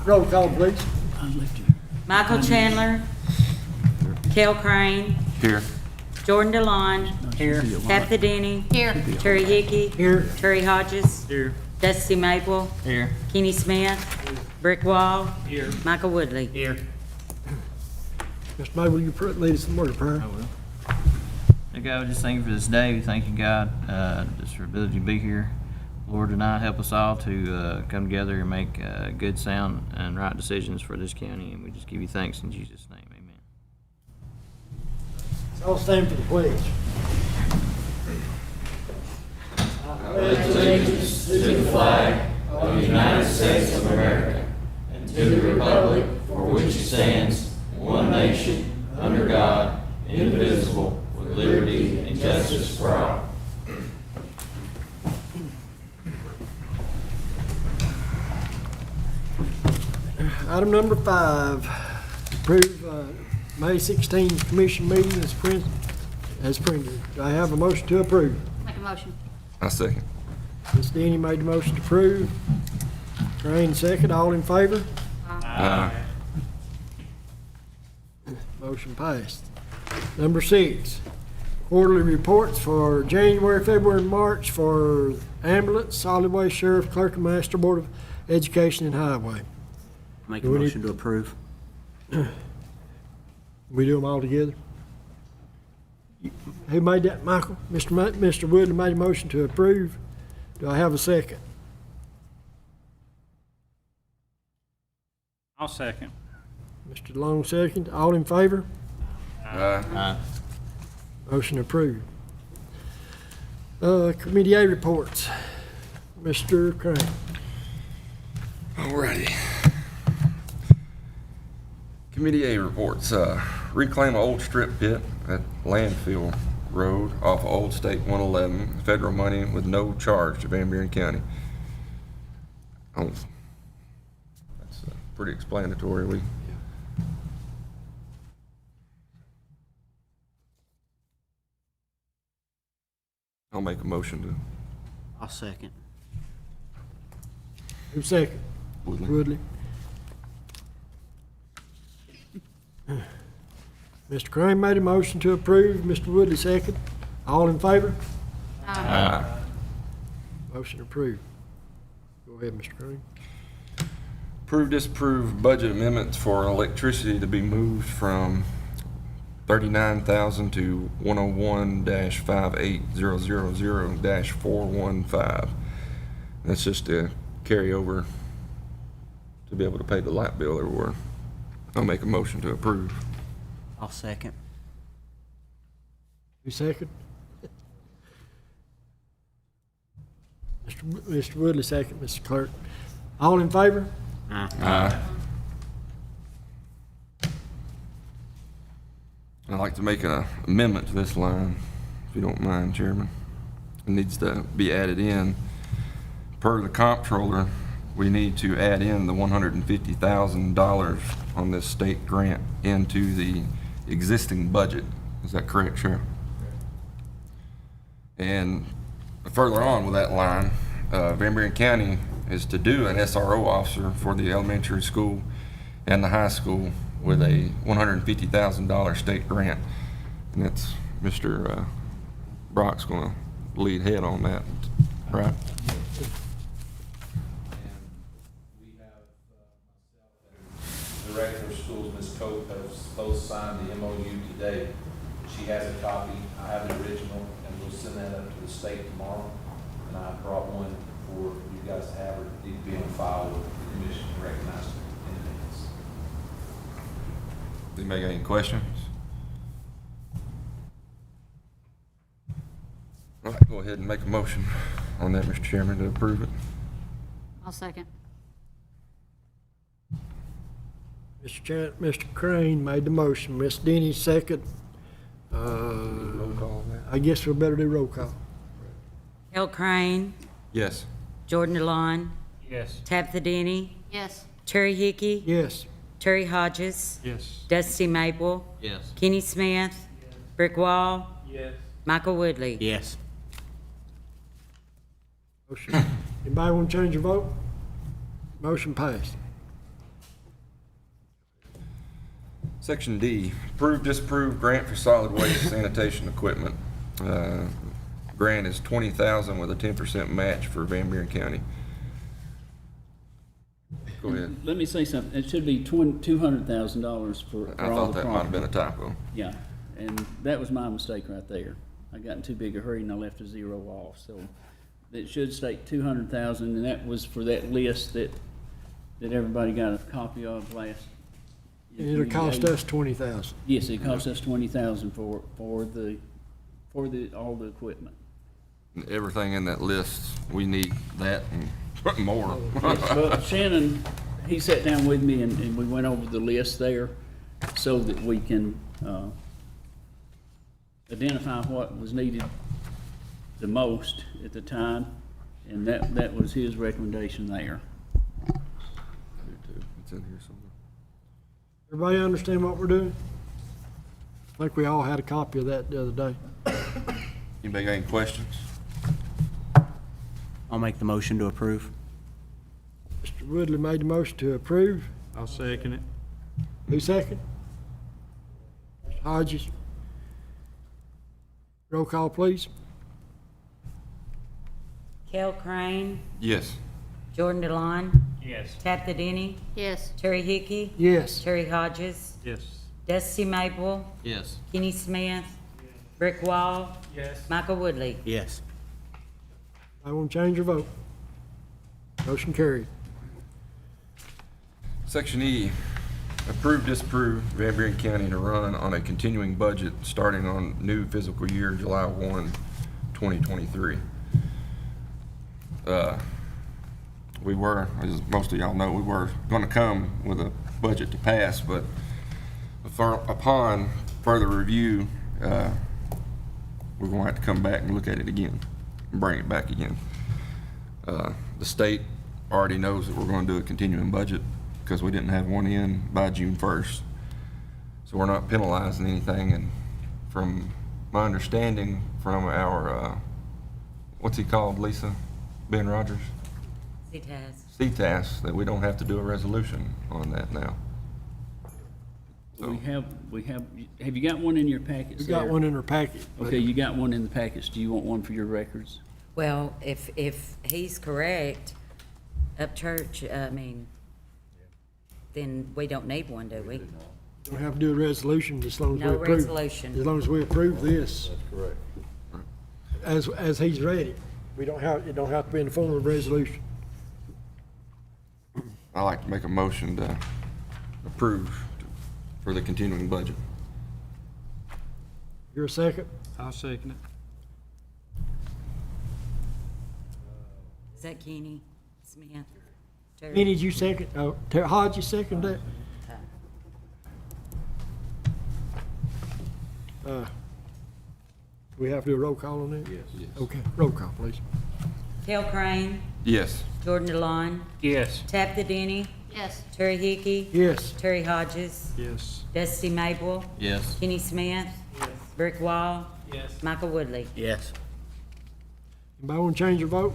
Roll call, please. Michael Chandler. Kel Crane. Here. Jordan DeLon. Here. Tabitha Denny. Here. Terry Hickey. Here. Terry Hodges. Here. Dusty Maple. Here. Kenny Smith. Brick Wall. Here. Michael Woodley. Here. Mr. May, will you lead us in the word of prayer? I will. Dear God, we just thank you for this day. We thank you, God, just for the ability to be here. Lord, tonight help us all to come together and make good, sound, and right decisions for this county. And we just give you thanks in Jesus' name. Amen. Let's all stand for the pledge. Allegiance to the flag of the United States of America and to the republic for which it stands, one nation, under God, indivisible, with liberty and justice for all. Item number 5, approve May 16th commission meeting as printed. Do I have a motion to approve? Make a motion. I second. Ms. Denny made the motion to approve. Crane second. All in favor? Aye. Motion passed. Number 6, quarterly reports for January, February, and March for ambulance, solid waste, sheriff, clerk, and master, board of education, and highway. Make a Do we need- motion to approve. We do them all together? Who made that, Michael? Mr. Woodley made a motion to approve. Do I have a second? I'll second. Mr. Long second. All in favor? Aye. Motion approved. Committee A reports. Mr. Crane. Alrighty. Committee A reports, reclaim an old strip pit at Landfill Road off Old State 111, federal money with no charge to Van Buren County. Oh, that's pretty explanatory. I'll make a motion to I'll second. Who second? Woodley. Woodley. Mr. Crane made a motion to approve. Mr. Woodley second. All in favor? Aye. Motion approved. Go ahead, Mr. Crane. Approve, disapprove budget amendments for electricity to be moved from 39,000 to 101-58000-415. That's just a carryover to be able to pay the light bill everywhere. I'll make a motion to approve. I'll second. Who second? Mr. Woodley second, Mr. Clerk. All in favor? Aye. I'd like to make an amendment to this line, if you don't mind, Chairman. It needs to be added in. Per the comptroller, we need to add in the $150,000 on this state grant into the existing budget. Is that correct, Sheriff? And further on with that line, Van Buren County is to do an SRO officer for the elementary school and the high school with a $150,000 state grant. And that's Mr. Brock's going to lead head on that, right? Director of Schools, Ms. Cope, have both signed the MOU today. She has a copy, I have the original, and we'll send that up to the state tomorrow. And I brought one for you guys to have, or need to be on file with the commission to recognize independence. Anybody got any questions? All right, go ahead and make a motion on that, Mr. Chairman, to approve it. I'll second. Mr. Crane made the motion. Ms. Denny second. Roll call on that. I guess we better do roll call. Kel Crane. Yes. Jordan DeLon. Yes. Tabitha Denny. Yes. Terry Hickey. Yes. Terry Hodges. Yes. Dusty Maple. Yes. Kenny Smith. Brick Wall. Yes. Michael Woodley. Yes. Motion. Anybody want to change your vote? Motion passed. Section D, approve, disapprove grant for solid waste sanitation equipment. Grant is $20,000 with a 10% match for Van Buren County. Go ahead. Let me say something. It should be $200,000 for I all thought the that might have been a property. typo. Yeah, and that was my mistake right there. I got in too big a hurry and I left a zero off, so it should state 200,000, and that was for that list that everybody got a copy of last. It'll cost us $20,000. Yes, it cost us 20,000 for all the equipment. Everything in that list, we need that and more. But Shannon, he sat down with me and we went over the list there so that we can, identify what was needed the most at the time, and that was his recommendation there. It's in here somewhere. Everybody understand what we're doing? I think we all had a copy of that the other day. Anybody got any questions? I'll make the motion to approve. Mr. Woodley made the motion to approve. I'll second it. Who second? Mr. Hodges. Roll call, please. Kell Crane, Yes. Jordan DeLon, Yes. Tabitha Denny, Yes. Terry Hickey, Yes. Terry Hodges, Yes. Dusty Maple, Yes. Kenny Smith, Rick Wall, Yes. Michael Woodley. Yes. I won't change your vote. Motion carried. Section E, approve, disapprove Van Buren County to run on a continuing budget starting on new fiscal year, July 1, 2023. We were, as most of y'all know, we were gonna come with a budget to pass, but upon further review, we're gonna have to come back and look at it again, and bring it back again. The state already knows that we're gonna do a continuing budget because we didn't have one in by June 1st. So we're not penalizing anything, and from my understanding from our, what's he called, Lisa? Ben Rogers? CTAS. CTAS, that we don't have to do a resolution on that now. So- We have you got one in your packets We got there? one in our packet. but Okay, you got one in the packets. Do you want one for your records? Well, if he's correct, Upchurch, then we don't need one, do we? Don't have to do a resolution as long as we No approve. resolution. As long as we approve this. That's correct. As he's ready. It don't have to be in the form of a resolution. I like to make a motion to approve for the continuing budget. You're a second? I'll second it. Is that Kenny Smith? Terry? Kenny, did you second? Oh, Hodges second that? We have to do a roll call on that? Yes. Okay, roll call, please. Kell Crane, Yes. Jordan DeLon, Yes. Tabitha Denny, Yes. Terry Hickey, Yes. Terry Hodges, Yes. Dusty Maple, Yes. Kenny Smith, Rick Wall, Yes. Michael Woodley. Yes. Anybody want to change your vote?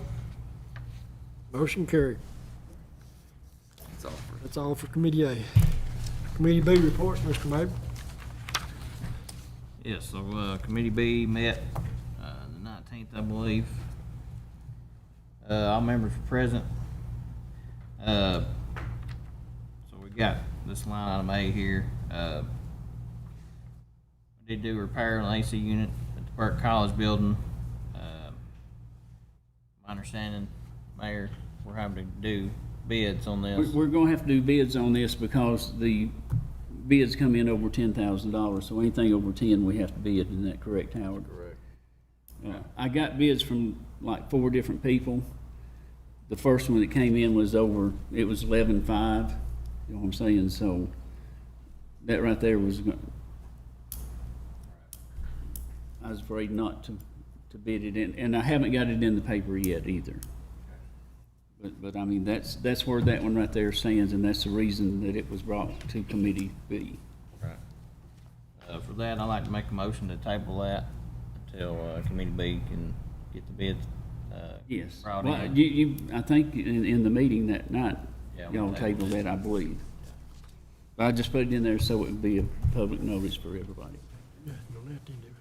Motion carried. That's all for That's all for Committee A. Committee B reports, Mr. Mabel. Yes, so, Committee B met, the 19th, I believe. All members were present. So we got this line item A here. We did do repair on the AC unit at the Burke College building. My understanding, Mayor, we're having to do bids on this. We're gonna have to do bids on this because the bids come in over $10,000, so anything over 10, we have to bid. Isn't that correct, Howard? Correct. I got bids from like 4 different people. The first one that came in was it was 11.5, you know what I'm saying? So that right there was, I was afraid not to bid it in, and I haven't got it in the paper yet either. But I mean, that's where that one right there stands, and that's the reason that it was brought to Committee B. Right. For that, I'd like to make a motion to table that until, Committee B can get the bids, Yes. brought Well, in. I think in the meeting that night, Yeah. I'm y'all gonna table that, I believe. But I just put it in there so it would be a public notice for everybody. Yeah, don't have to do it.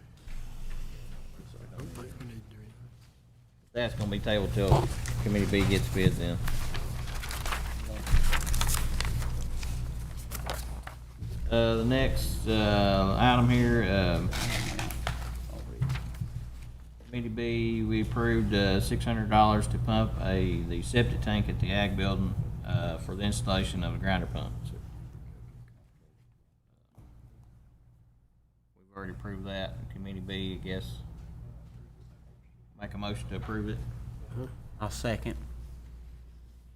I don't think we need to do anything. That's gonna be tabled till Committee B gets bids in. The next, item here, Committee B, we approved, $600 to pump the septic tank at the Ag Building, for the installation of a grinder pump. We've already approved that. Committee B, I guess, make a motion to approve it. I'll second.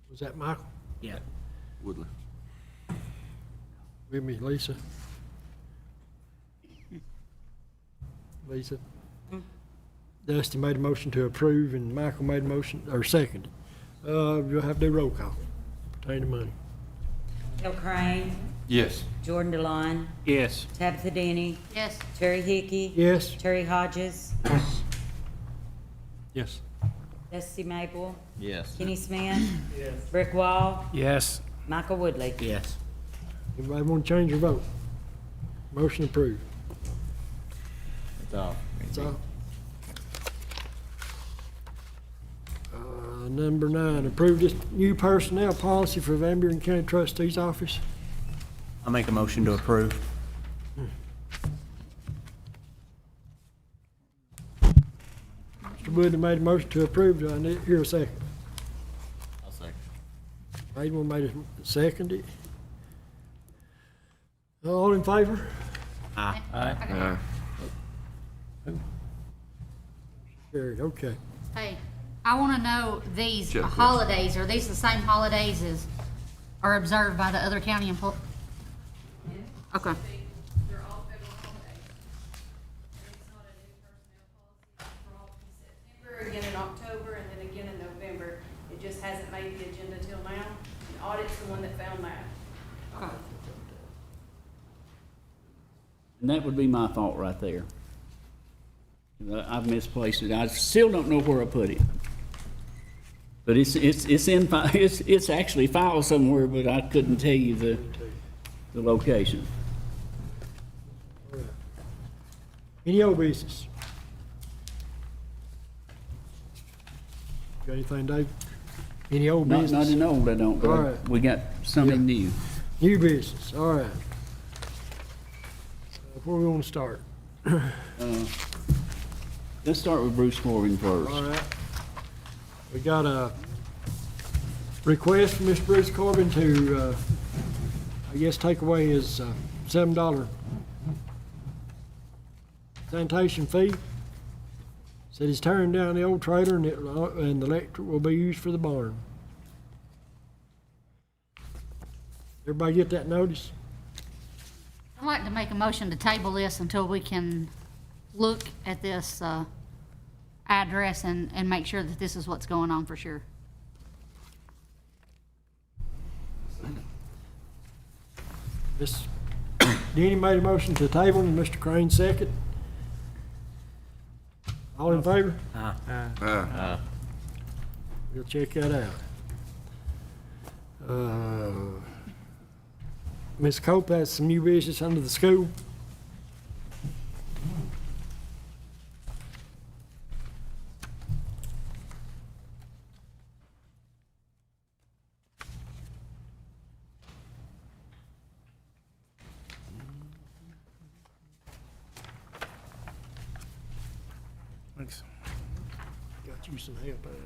Was that Michael? Yeah. Woodley. With me, Lisa? Lisa? Dusty made a motion to approve, and Michael made a motion, or seconded. You'll have to do roll call pertaining to money. Bill Crane, Yes. Jordan DeLon, Yes. Tabitha Denny, Yes. Terry Hickey, Yes? Terry Hodges, Yes. Dusty Maple, Yes. Kenny Smith, Rick Wall, Yes. Michael Woodley. Yes. Anybody want to change their vote? Motion approved. That's all. That's all. Number 9, approve this new personnel policy for Van Buren County Trustee's Office. I'll make a motion to approve. Mr. Woodley made a motion to approve. Do I need, hear a second? I'll second. Anyone made a second? All in favor? Aye. Carried, okay. Hey, I want to know these Jeff, yes. holidays, are these the same holidays as are observed by the other county employees? Okay. They're all federal holidays. And it's not a new personnel policy for all in September, again in October, and then again in November. It just hasn't made the agenda till now. And audit's the one that found that. Okay. And that would be my fault right there. I've misplaced it. I still don't know where I put it. But it's in, it's actually filed somewhere, but I couldn't tell you the location. Any old business? Got anything, Dave? Any old Not business? in old, I don't, All but right. we got something new. New business, all right. Where we want to start? Let's start with Bruce Corbin first. All right. We got a request from Mr. Bruce Corbin to, I guess, take away his $7 sanitation fee. Said he's tearing down the old trailer and the electric will be used for the barn. Everybody get that notice? I'd like to make a motion to table this until we can look at this address and make sure that this is what's going on for sure. Miss Denny made a motion to table and Mr. Crane second. All in favor? We'll check that out. Ms. Cope has some new business under the school. Thanks. Got you some help, Alex.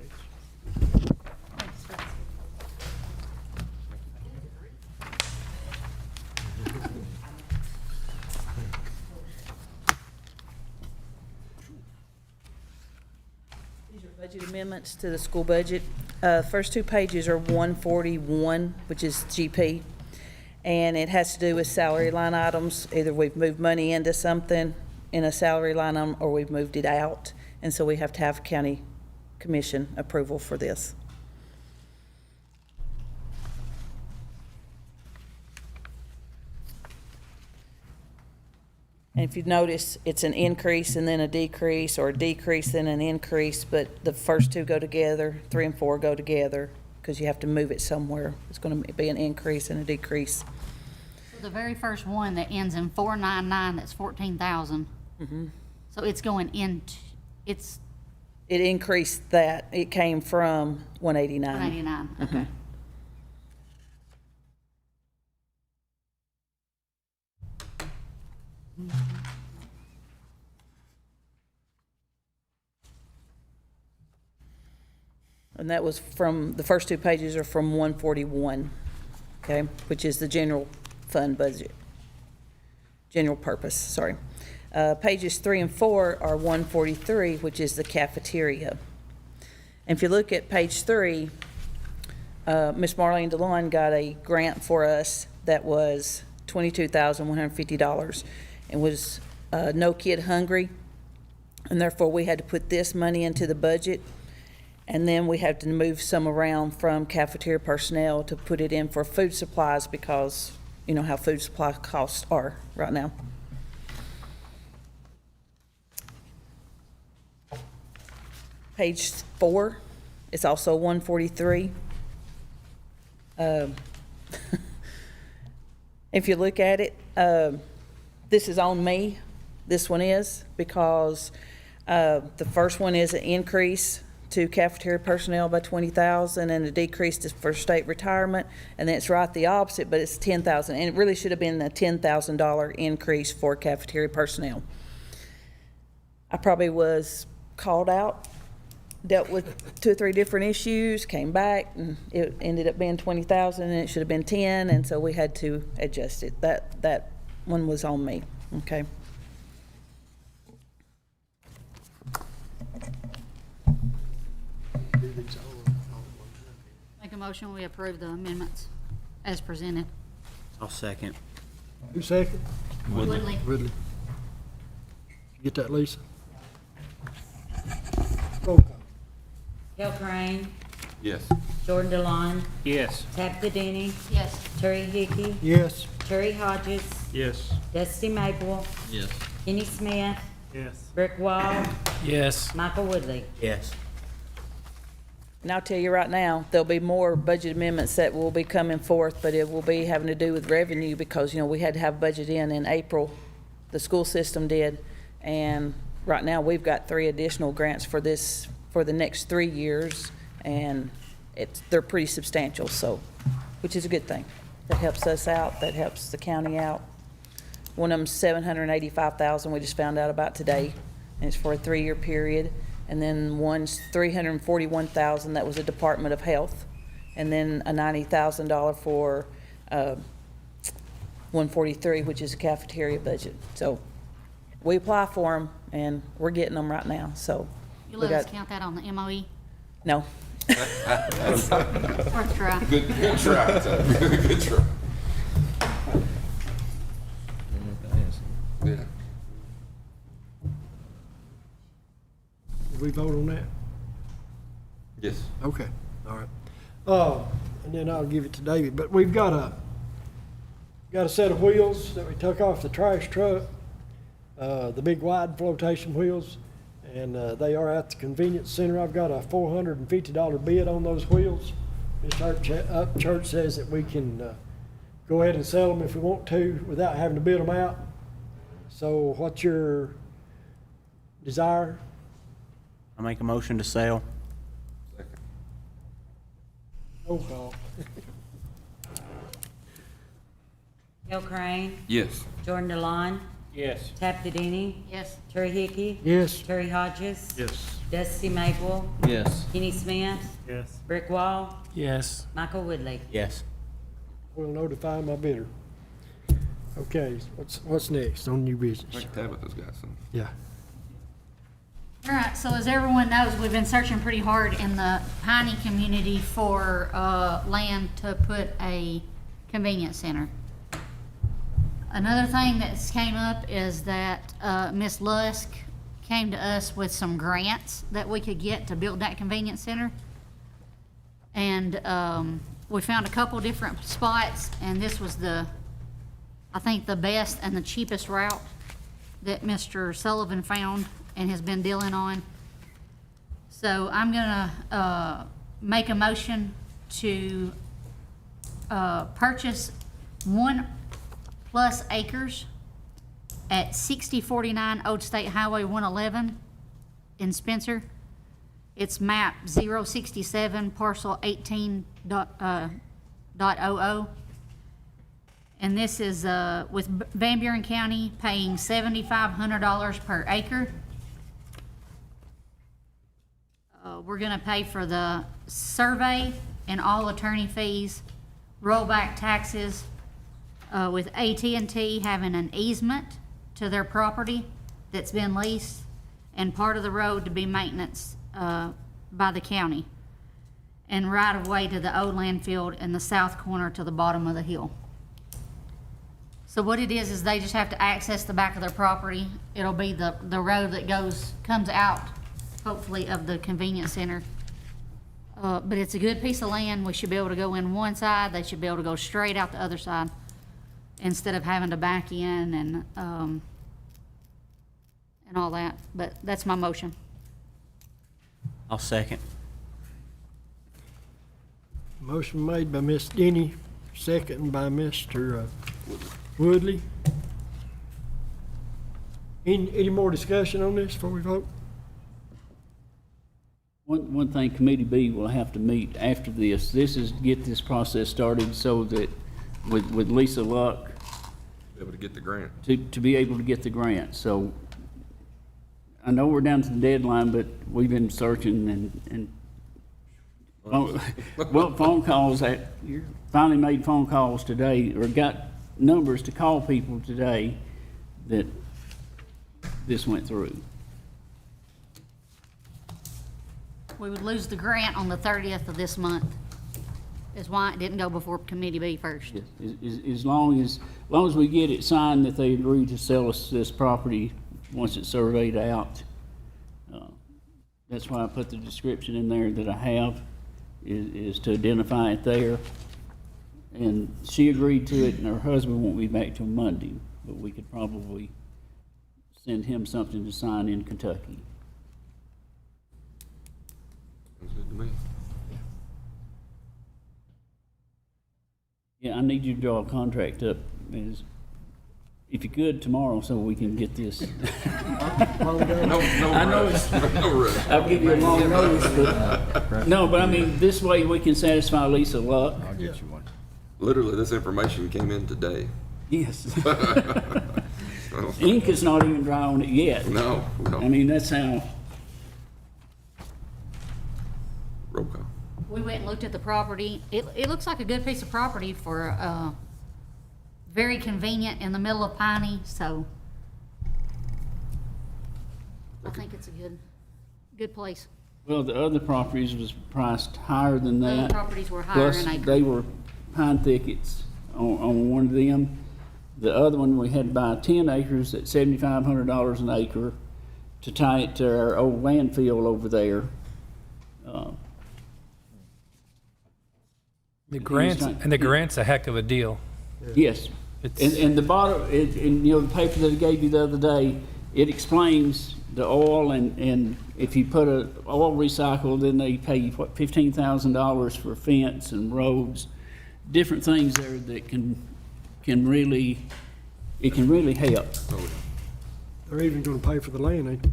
These are budget amendments to the school budget. First two pages are 141, which is GP, and it has to do with salary line items. Either we've moved money into something in a salary line item, or we've moved it out, and so we have to have county commission approval for this. And if you notice, it's an increase and then a decrease, or a decrease and an increase, but the first two go together, 3 and 4 go together. because you have to move it somewhere. It's going to be an increase and a decrease. So the very first one that ends in 499, that's 14,000. So it's going into, it's It increased that. It came from 189. 189, okay. And that was from, the first two pages are from 141, okay, which is the general fund budget. General purpose, sorry. Pages 3 and 4 are 143, which is the cafeteria. And if you look at page 3, Miss Marlene DeLon got a grant for us that was $22,150 and was No Kid Hungry. And therefore, we had to put this money into the budget. And then we had to move some around from cafeteria personnel to put it in for food supplies because you know how food supply costs are right now. Page 4, it's also 143. If you look at it, this is on me, this one is, because the first one is an increase to cafeteria personnel by 20,000 and a decrease for state retirement, and then it's right the opposite, but it's 10,000, and it really should have been a $10,000 increase for cafeteria personnel. I probably was called out, dealt with 2 or 3 different issues, came back, and it ended up being 20,000, and it should have been 10, and so we had to adjust it. That one was on me, okay? Make a motion, we approve the amendments as presented. I'll second. Who second? Woodley. Ridley. You get that, Lisa? Roll call. Hill Crane, Yes. Jordan DeLon, Yes. Tabitha Denny, Yes. Terry Hickey, Yes. Terry Hodges, Yes. Dusty Maple, Yes. Kenny Smith, Yes. Rick Wall, Yes. Michael Woodley. Yes. And I'll tell you right now, there'll be more budget amendments that will be coming forth, but it will be having to do with revenue because, you know, we had to have budget in April. The school system did. And right now, we've got 3 additional grants for this, for the next 3 years. And they're pretty substantial, so, which is a good thing. That helps us out, that helps the county out. One of them's $785,000 we just found out about today, and it's for a 3-year period. And then one's $341,000, that was the Department of Health. And then a $90,000 for 143, which is a cafeteria budget. So we apply for them, and we're getting them right now, so. You we let us got- count that on the MOE? No. Worth a try. Good try, good try. Yeah. Did we vote on that? Yes. Okay, all right. And then I'll give it to David, but we've got a set of wheels that we took off the trash truck, the big wide flotation wheels, and they are at the convenience center. I've got a $450 bid on those wheels. Mr. Upchurch says that we can go ahead and sell them if we want to without having to bid them out. So what's your desire? I'll make a motion to sell. Second. Roll call. Hill Crane, Yes. Jordan DeLon, Yes. Tabitha Denny, Yes. Terry Hickey, Yes. Terry Hodges, Yes. Dusty Maple, Yes. Kenny Smith, Yes. Rick Wall, Yes. Michael Woodley. Yes. We'll notify my bidder. Okay, what's next on new I business? think Tabitha's got some. Yeah. All right, so as everyone knows, we've been searching pretty hard in the Piney community for land to put a convenience center. Another thing that's came up is that Miss Lusk came to us with some grants that we could get to build that convenience center. And we found a couple different spots, and this was I think the best and the cheapest route that Mr. Sullivan found and has been dealing on. So I'm gonna make a motion to purchase 1+ acres at 6049 Old State Highway 111 in Spencer. It's map 067, parcel 18.00. And this is with Van Buren County paying $7,500 per acre. We're gonna pay for the survey and all attorney fees, rollback taxes, with AT&T having an easement to their property that's been leased, and part of the road to be maintenance by the county, and right of way to the old landfill in the south corner to the bottom of the hill. So what it is they just have to access the back of their property. It'll be the road that comes out, hopefully, of the convenience center. But it's a good piece of land. We should be able to go in one side. They should be able to go straight out the other side instead of having to back in and all that. But that's my motion. I'll second. Motion made by Ms. Denny, second by Mr. Woodley. Any more discussion on this before we vote? One thing Committee B will have to meet after this is get this process started so that with Lisa Luck, Be able to get the grant. to be able to get the grant. So I know we're down to the deadline, but we've been searching and phone calls, finally made phone calls today, or got numbers to call people today that this went through. We would lose the grant on the 30th of this month, is why it didn't go before Committee B first. As long as we get it signed that they agree to sell us this property once it's surveyed out. That's why I put the description in there that I have, is to identify it there. And she agreed to it, and her husband won't be back till Monday, but we could probably send him something to sign in Kentucky. Sounds good to me. Yeah, I need you to draw a contract up, if you could, tomorrow, so we can get this. No I know rush. No rush. I'll give you a long notice, but, no, but I mean, this way we can satisfy Lisa Luck. I'll get you one. Literally, this information came in today. Yes. Ink is not even dry on it yet. No, I no. mean, that's how, Roll call. We went and looked at the property. It looks like a good piece of property for, very convenient in the middle of Piney, so I think it's a good place. well, the other properties was priced higher than The other that. properties were higher Plus, in acre. they were pine thickets on one of them. The other one, we had to buy 10 acres at $7,500 an acre to tie it to our old landfill over there. The grant's a heck of a deal. Yes, It's- and the bottom, and you know, the paper that I gave you the other day, it explains the oil, and if you put a oil recycle, then they pay you, what, $15,000 for fence and roads, different things there that can really help. They're even gonna pay for the land, ain't they?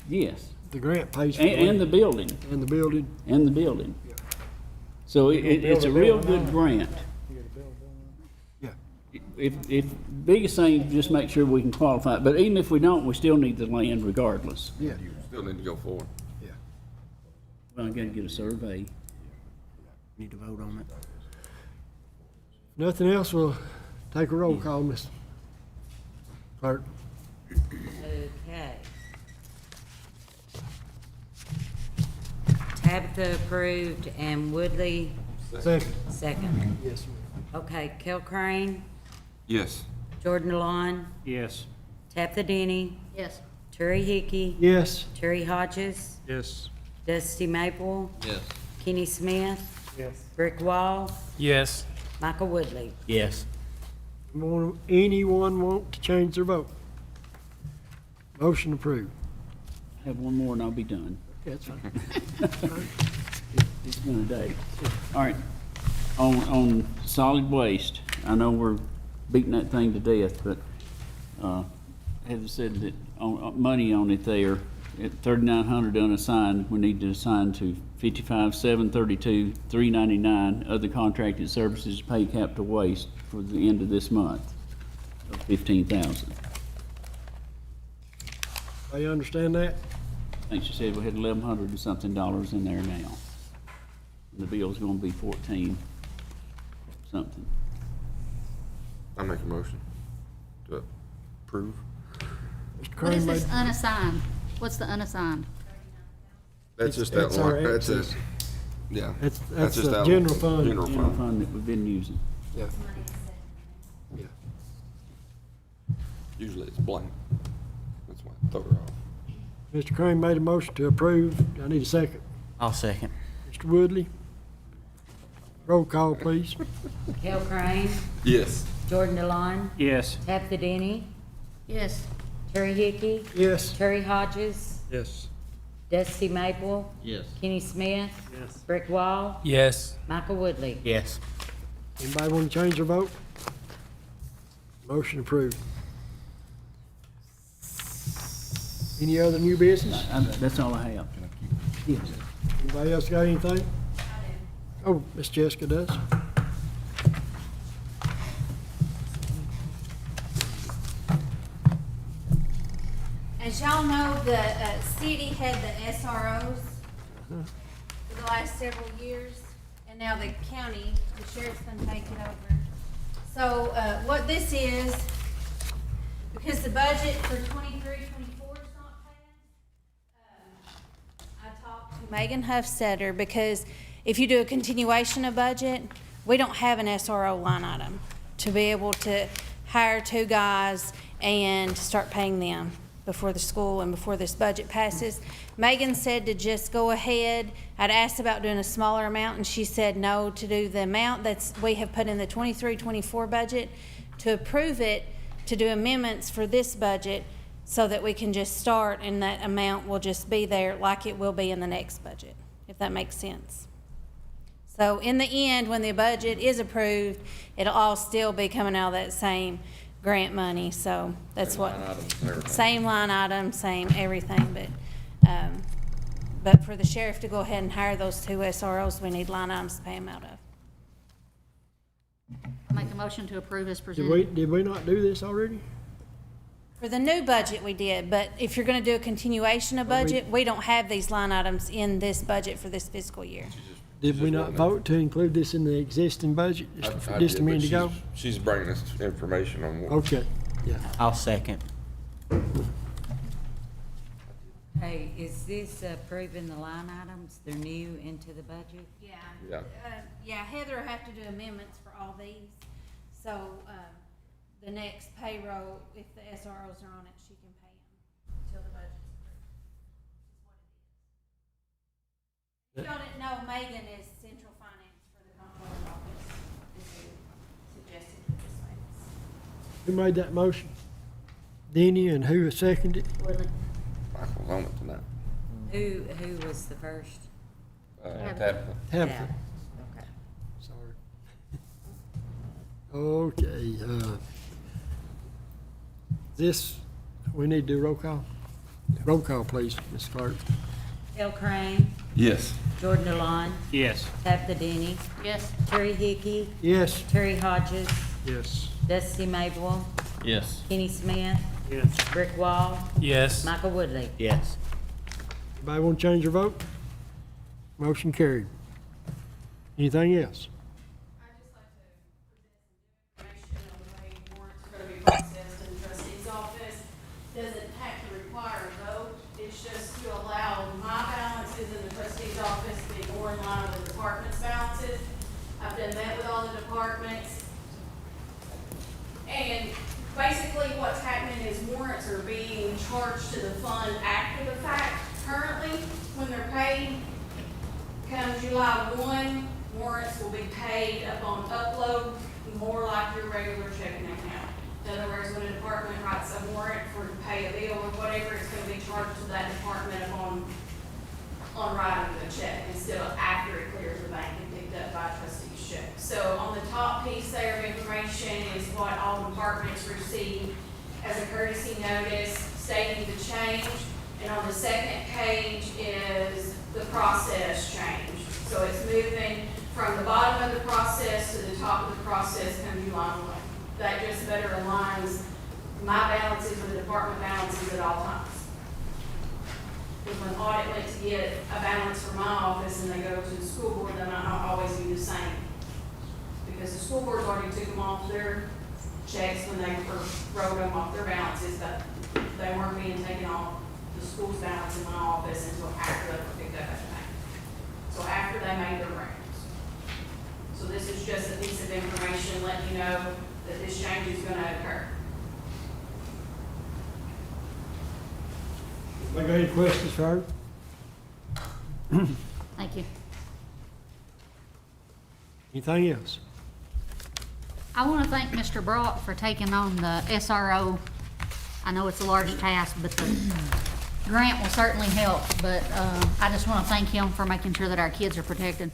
Yes, The grant pays for the and the land building, and the building. So it's a real good grant. Yeah. If biggest thing, just make sure we can qualify it, but even if we don't, we still need the land regardless. Yeah. Still need to go forward. Yeah. Well, I gotta get a survey. Need to vote on it. Nothing else, we'll take a roll call, Miss Clerk. Okay. Tabitha approved and Woodley Second. second. Yes, ma'am. Okay, Kel Crane, Yes. Jordan Delon, Yes. Tabitha Denny, Yes. Terry Hickey, Yes. Terry Hodges, Yes. Dusty Maple, Yes. Kenny Smith, Yes. Rick Wall, Yes. Michael Woodley. Yes. Anyone want to change their vote? Motion approved. Have one more and I'll be done. That's fine. It's been a day. All right, On solid waste, I know we're beating that thing to death, but, Heather said that money on it there, at 3,900 unassigned, we need to assign to 55,732, 399, other contracted services, pay capital waste for the end of this month of 15,000. You understand that? I think she said we had 1,100 and something dollars in there now. And the bill's gonna be 14 something. I make a motion to approve. Mr. What Crane is made, this unassigned? What's the unassigned? That's just that It's our one, that's excess. it. Yeah. That's just the that general one. fund. General General fund. fund that we've been using. Yeah. Yeah. Usually it's blank. That's why I throw her off. Mr. Crane made a motion to approve. I need a second. I'll second. Mr. Woodley? Roll call, please. Kell Crane, Yes. Jordan DeLon, Yes. Tabitha Denny, Yes. Terry Hickey, Yes. Terry Hodges, Yes. Dusty Maple, Yes. Kenny Smith, Yes. Rick Wall, Yes. Michael Woodley. Yes. Anybody want to change their vote? Motion approved. Any other new business? That's all I have. Yes. Anybody else got anything? Oh, Miss Jessica does. As y'all know, the city had the SROs for the last several years, and now the county, the sheriff's gonna take it over. So, what this is, because the budget for 23-24 is not passed, I talked to Megan Huffstetter, because if you do a continuation of budget, we don't have an SRO line item to be able to hire 2 guys and start paying them before the school and before this budget passes. Megan said to just go ahead. I'd asked about doing a smaller amount, and she said no to do the amount we have put in the 23-24 budget, to approve it, to do amendments for this budget so that we can just start and that amount will just be there like it will be in the next budget, if that makes sense. So in the end, when the budget is approved, it'll all still be coming out of that same grant money, so that's what. Line items and everything. Same line item, same everything, but for the sheriff to go ahead and hire those 2 SROs, we need line items to pay them out of. Make a motion to approve as Did presented. we not do this already? For the new budget, we did, but if you're gonna do a continuation of budget, we don't have these line items in this budget for this fiscal year. Did we not vote to include this in the existing budget I just a did, but minute ago? She's bringing us information on what. Okay, yeah. I'll second. Hey, is this approving the line items? They're new into the budget? Yeah. Yeah. Yeah, Heather will have to do amendments for all these, so, the next payroll, if the SROs are on it, she can pay them until the budget's approved. If y'all didn't know, Megan is central finance for the comptroller's office, is who suggested that this way. Who made that motion? Denny, and who seconded it? Woodley. Michael's on it tonight. Who was the first? Tabitha. Tabitha. Okay. Sorry. Okay, this, we need to do roll call? Roll call, please, Ms. Clerk. Kell Crane, Yes. Jordan DeLon, Yes. Tabitha Denny, Yes. Terry Hickey, Yes. Terry Hodges, Yes. Dusty Maple, Yes. Kenny Smith, Yes. Rick Wall, Yes. Michael Woodley. Yes. Anybody want to change their vote? Motion carried. Anything else? I'd just like to present some new information on the way warrants are gonna be processed in the trustee's office. Doesn't have to require a vote, it's just to allow my balances in the trustee's office to be more in line with the department's balances. I've done that with all the departments. And basically what's happening is warrants are being charged to the fund after the fact. Currently, when they're paid, come July 1, warrants will be paid upon upload, more like your regular checking account. In other words, when a department writes a warrant for to pay a bill or whatever, it's gonna be charged to that department on writing the check instead of after it clears the bank and picked up by trustee's check. So on the top piece there of information is what all departments receive as a courtesy notice stating the change. And on the second page is the process change. So it's moving from the bottom of the process to the top of the process come July 1. That just better aligns my balances with the department balances at all times. Because when audit went to get a balance from my office and they go to the school board, they might not always be the same. Because the school board's already took them off their checks when they first wrote them off their balances, but they weren't being taken off the school's balance in my office until after they were picked up at the bank. So after they made their rounds. So this is just a piece of information letting you know that this change is gonna occur. I got any questions for her? Thank you. Anything else? I want to thank Mr. Brock for taking on the SRO. I know it's a large task, but the grant will certainly help. But I just want to thank him for making sure that our kids are protected.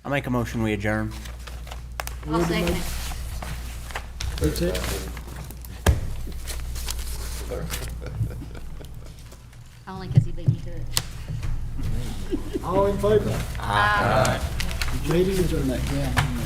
I make a motion, we adjourn. I'll second it. That's it? Only because he beat me to it. All in favor? Meeting adjourned. that guy.